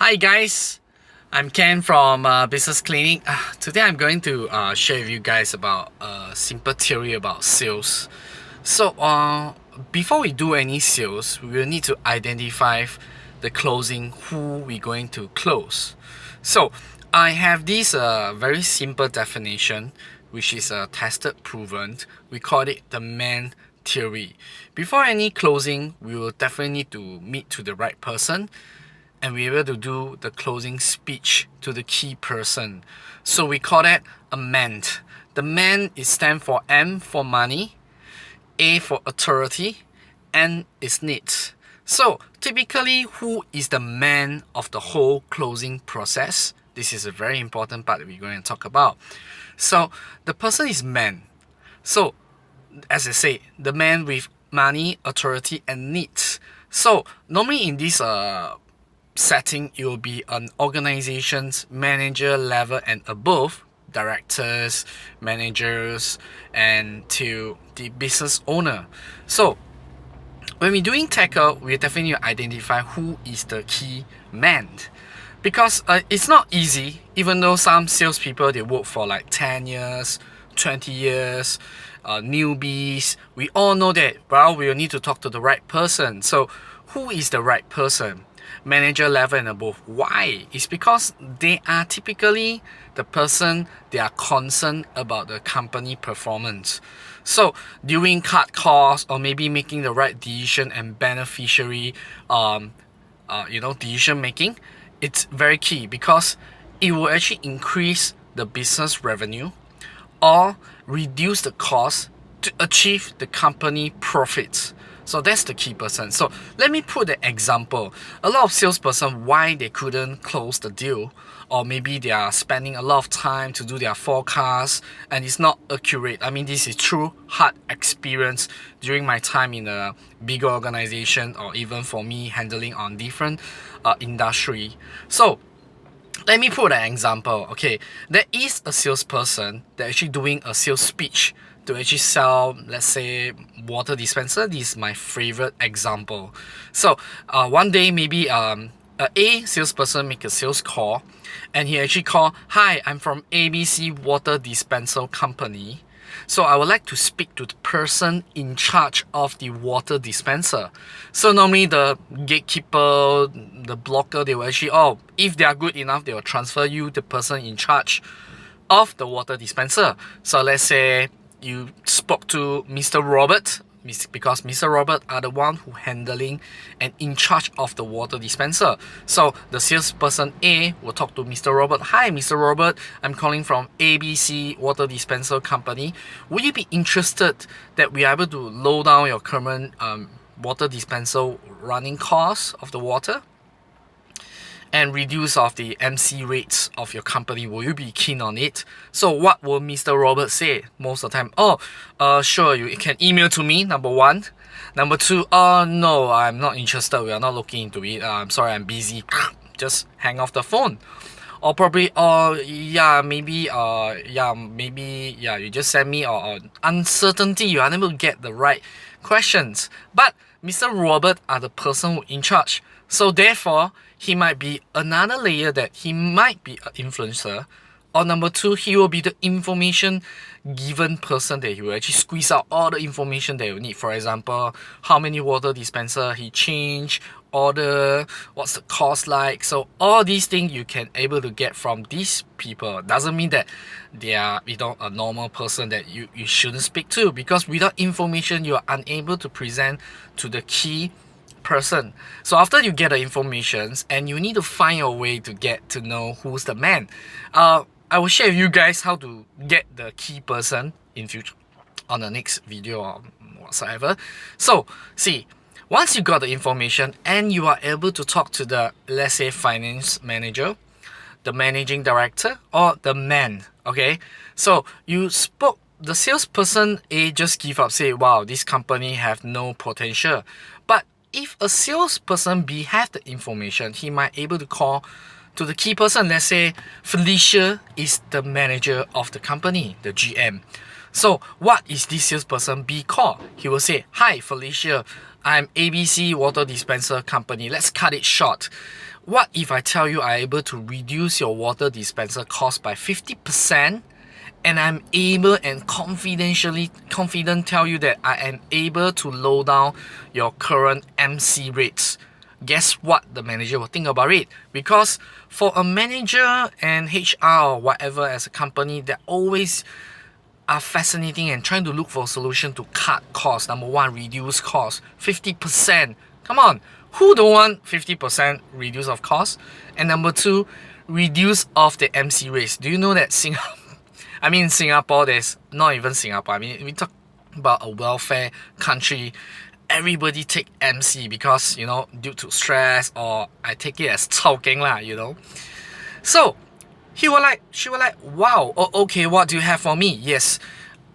Hi guys, I'm Ken from Business Clinic. Today I'm going to share with you guys about a simple theory about sales. Before we do any sales, we will need to identify the closing, who we're going to close. So I have this very simple definition, which is tested, proven. We call it the man theory. Before any closing, we will definitely need to meet to the right person and we're able to do the closing speech to the key person. So we call that a man. The man is stand for M for money, A for authority, N is needs. So typically, who is the man of the whole closing process? This is a very important part that we're going to talk about. So the person is man. So as I say, the man with money, authority, and needs. So normally in this setting, it will be an organization's manager level and above, directors, managers, and to the business owner. So when we're doing tackle, we definitely identify who is the key man, because it's not easy. Even though some salespeople, they work for like 10 years, 20 years, newbies, we all know that, well, we will need to talk to the right person. So who is the right person? Manager level and above. Why? It's because they are typically the person they are concerned about the company performance. So during cut costs or maybe making the right decision and beneficiary decision making, it's very key because it will actually increase the business revenue or reduce the cost to achieve the company profits. So that's the key person. So let me put an example. A lot of salesperson, why they couldn't close the deal, or maybe they are spending a lot of time to do their forecast and it's not accurate. I mean, this is true hard experience during my time in a bigger organization, or even for me handling on different industry. So let me put an example. Okay, there is a salesperson that actually doing a sales speech to actually sell, let's say, water dispenser. This is my favorite example. So one day maybe a salesperson make a sales call, and he actually call, "Hi, I'm from ABC water dispenser company. So I would like to speak to the person in charge of the water dispenser." So normally the gatekeeper, the blocker, they will actually, if they are good enough, they will transfer you the person in charge of the water dispenser. So let's say you spoke to Mr. Robert, because Mr. Robert are the one who handling and in charge of the water dispenser. So the salesperson A will talk to Mr. Robert. "Hi, Mr. Robert, I'm calling from ABC water dispenser company. Would you be interested that we are able to lower down your current water dispenser running costs of the water and reduce of the MC rates of your company? Will you be keen on it?" So what will Mr. Robert say most of the time? Sure, you can email to me, number one. Number two, no, I'm not interested. We are not looking into it. I'm sorry, I'm busy. Just hang off the phone. Or probably, you just send me, or uncertainty, you're unable to get the right questions. But Mr. Robert are the person who in charge. So therefore, he might be another layer that he might be an influencer. Or number two, he will be the information given person that he will actually squeeze out all the information that you need. For example, how many water dispenser he changed, order, what's the cost like. So all these things you can able to get from these people. Doesn't mean that they are a normal person that you shouldn't speak to, because without information you are unable to present to the key person. So after you get the information and you need to find a way to get to know who's the man, I will share with you guys how to get the key person in future on the next video or whatsoever. So see, once you got the information and you are able to talk to the, let's say, finance manager, the managing director, or the man, okay, so you spoke, the salesperson A just give up, say, "Wow, this company have no potential." But if a salesperson B have the information, he might able to call to the key person. Let's say Felicia is the manager of the company, the GM. So what is this salesperson B called? He will say, "Hi Felicia, I'm ABC water dispenser company. Let's cut it short. What if I tell you I'm able to reduce your water dispenser cost by 50%, and I'm able and confident tell you that I am able to lower down your current MC rates? Guess what the manager will think about it? Because for a manager and HR or whatever as a company, they're always are fascinating and trying to look for a solution to cut costs. Number one, reduce costs 50%. Come on, who don't want 50% reduce of cost? And number two, reduce of the MC rates. Do you know that Singapore, there's not even Singapore. I mean, we talk about a welfare country. Everybody take MC because, due to stress, or I take it as 操经 lah, So she was like, wow, okay, what do you have for me? Yes,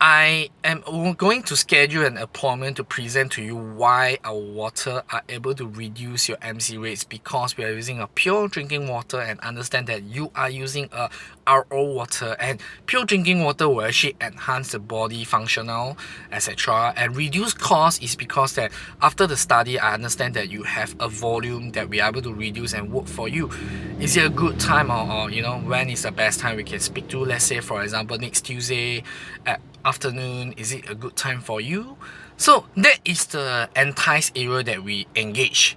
I am going to schedule an appointment to present to you why our water are able to reduce your MC rates, because we are using a pure drinking water, and understand that you are using a RO water, and pure drinking water will actually enhance the body functional, etc. And reduce cost is because that after the study, I understand that you have a volume that we are able to reduce and work for you. Is it a good time, or when is the best time we can speak to? Let's say, for example, next Tuesday at afternoon, is it a good time for you? So that is the entice area that we engage.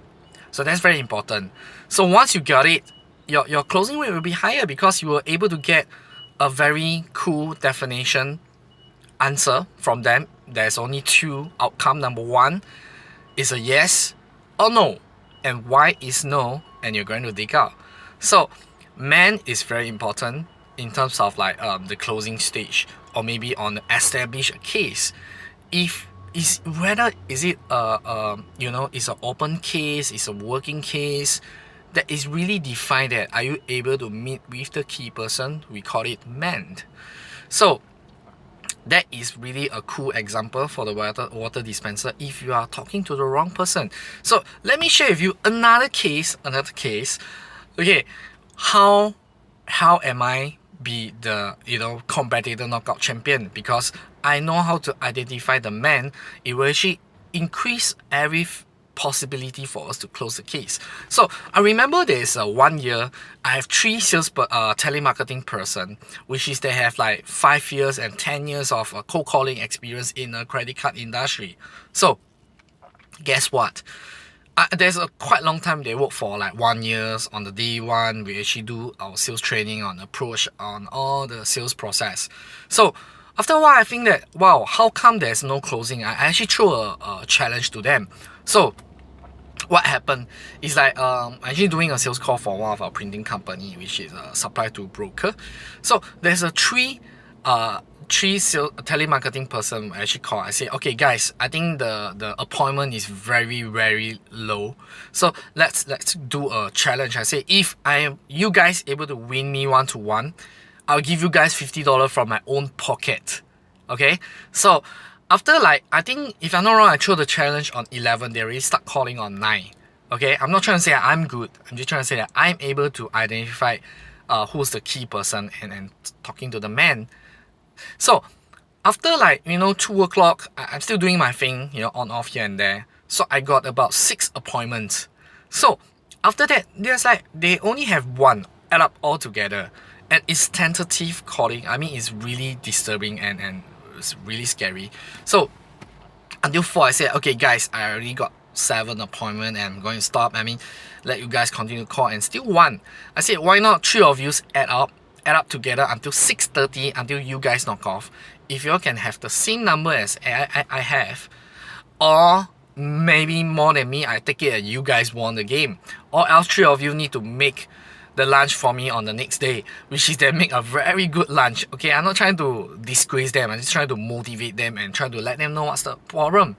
So that's very important. So once you got it, your closing rate will be higher, because you were able to get a very cool definition answer from them. There's only two outcome. Number one is a yes or no, and why is no, and you're going to dig out. So man is very important in terms of like the closing stage, or maybe on establish a case. If is whether is it it's an open case, it's a working case, that is really defined that are you able to meet with the key person? We call it man. So that is really a cool example for the water dispenser if you are talking to the wrong person. So let me share with you another case. Okay, how am I be the competitor knockout champion? Because I know how to identify the man. It will actually increase every possibility for us to close the case. So I remember there's 1 year I have 3 sales telemarketing person, which is they have like 5 years and 10 years of cold calling experience in the credit card industry. So guess what? There's a quite long time they work for, like 1 year. On the day one, we actually do our sales training on approach, on all the sales process. So after a while, I think that, wow, how come there's no closing? I actually threw a challenge to them. So what happened is like I'm actually doing a sales call for one of our printing company, which is a supply to broker. So there's a three sales telemarketing person actually call. I say, okay guys, I think the appointment is very, very low, so let's do a challenge. I say, if you guys able to win me 1-to-1, I'll give you guys $50 from my own pocket. Okay, so after like, I think if I'm not wrong, I throw the challenge on 11, they already start calling on 9. Okay, I'm not trying to say I'm good, I'm just trying to say that I'm able to identify who's the key person and talking to the man. So after like 2 o'clock, I'm still doing my thing, on off here and there. So I got about 6 appointments. So after that, there's like they only have 1 add up all together, and it's tentative calling. I mean, it's really disturbing and it's really scary. So until 4, I said, okay guys, I already got 7 appointment and I'm going to stop. I mean, let you guys continue to call, and still 1. I said, why not 3 of you add up together until 6:30, until you guys knock off. If you all can have the same number as I have, or maybe more than me, I take it that you guys won the game. Or else 3 of you need to make the lunch for me on the next day, which is they make a very good lunch. Okay, I'm not trying to disgrace them, I'm just trying to motivate them and try to let them know what's the problem.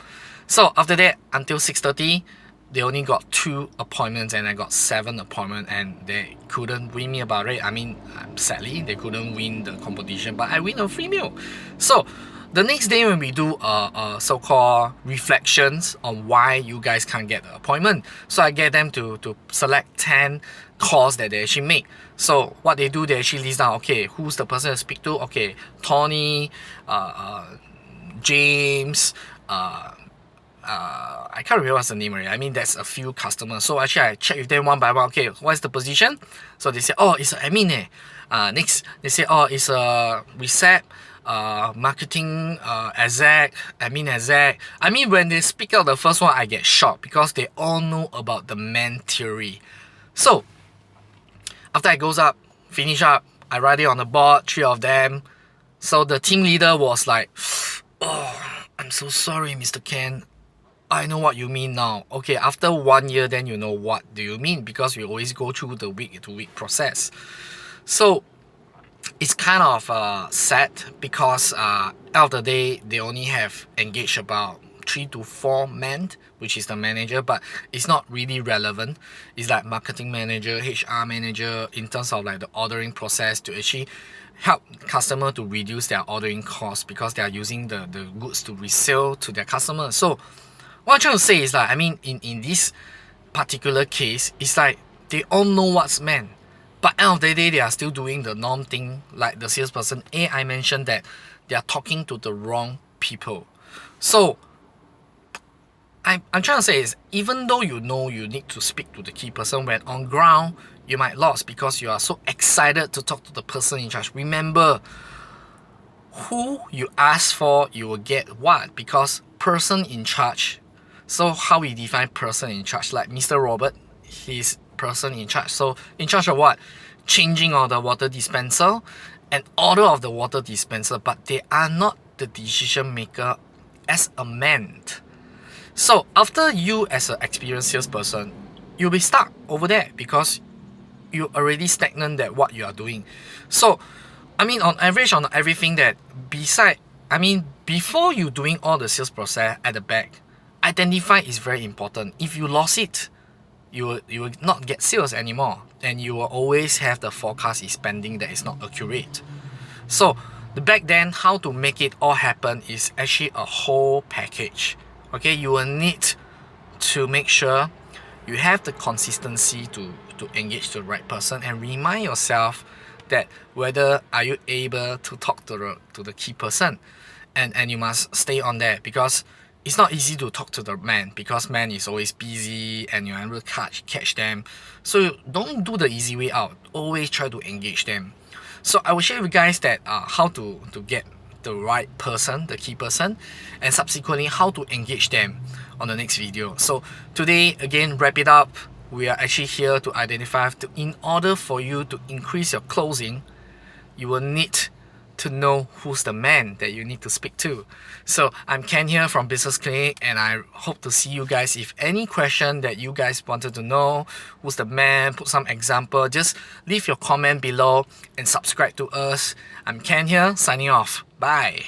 So after that, until 6:30, they only got 2 appointments and I got 7 appointments, and they couldn't win me about it. I mean, sadly, they couldn't win the competition, but I win a free meal. So the next day when we do so-called reflections on why you guys can't get the appointment, so I get them to select 10 calls that they actually make. So what they do, they actually list down, okay, who's the person to speak to? Okay, Tony, James, I can't remember what's the name already. I mean, there's a few customers. So actually, I check with them one by one. Okay, what's the position? So they say, oh, it's an admin. Next, they say, oh, it's a recep, marketing exec, admin exec. I mean, when they speak out the first one, I get shocked because they all know about the man theory. So after I goes up, finish up, I write it on the board, 3 of them. So the team leader was like, oh, I'm so sorry, Mr. Ken. I know what you mean now. Okay, after 1 year, then you know what do you mean, because we always go through the week-to-week process. So it's kind of sad because end of the day, they only have engaged about 3 to 4 men, which is the manager, but it's not really relevant. It's like marketing manager, HR manager, in terms of like the ordering process to actually help customer to reduce their ordering costs because they are using the goods to resell to their customers. So what I'm trying to say is like, I mean, in this particular case, it's like they all know what's meant, but end of the day, they are still doing the norm thing. Like the salesperson A, I mentioned that they are talking to the wrong people. So I'm trying to say is, even though you know you need to speak to the key person, when on ground you might lose because you are so excited to talk to the person in charge. Remember, who you ask for, you will get what, because person in charge. So how we define person in charge? Like Mr. Robert, he's person in charge. So in charge of what? Changing of the water dispenser and order of the water dispenser, but they are not the decision maker as a man. So after you as an experienced salesperson, you'll be stuck over there because you already stagnant at what you are doing. So I mean, on average, on everything that before you doing all the sales process at the back, identify is very important. If you lost it, you will not get sales anymore, and you will always have the forecast spending that is not accurate. So the back then, how to make it all happen is actually a whole package. Okay, you will need to make sure you have the consistency to engage the right person and remind yourself that whether are you able to talk to the key person, and you must stay on there, because it's not easy to talk to the man because man is always busy and you're able to catch them. So don't do the easy way out, always try to engage them. So I will share with you guys that how to get the right person, the key person, and subsequently how to engage them on the next video. So today, again, wrap it up. We are actually here to identify, in order for you to increase your closing, you will need to know who's the man that you need to speak to. So I'm Ken here from Business Clinic, and I hope to see you guys. If any question that you guys wanted to know, who's the man, put some example, just leave your comment below and subscribe to us. I'm Ken here, signing off. Bye.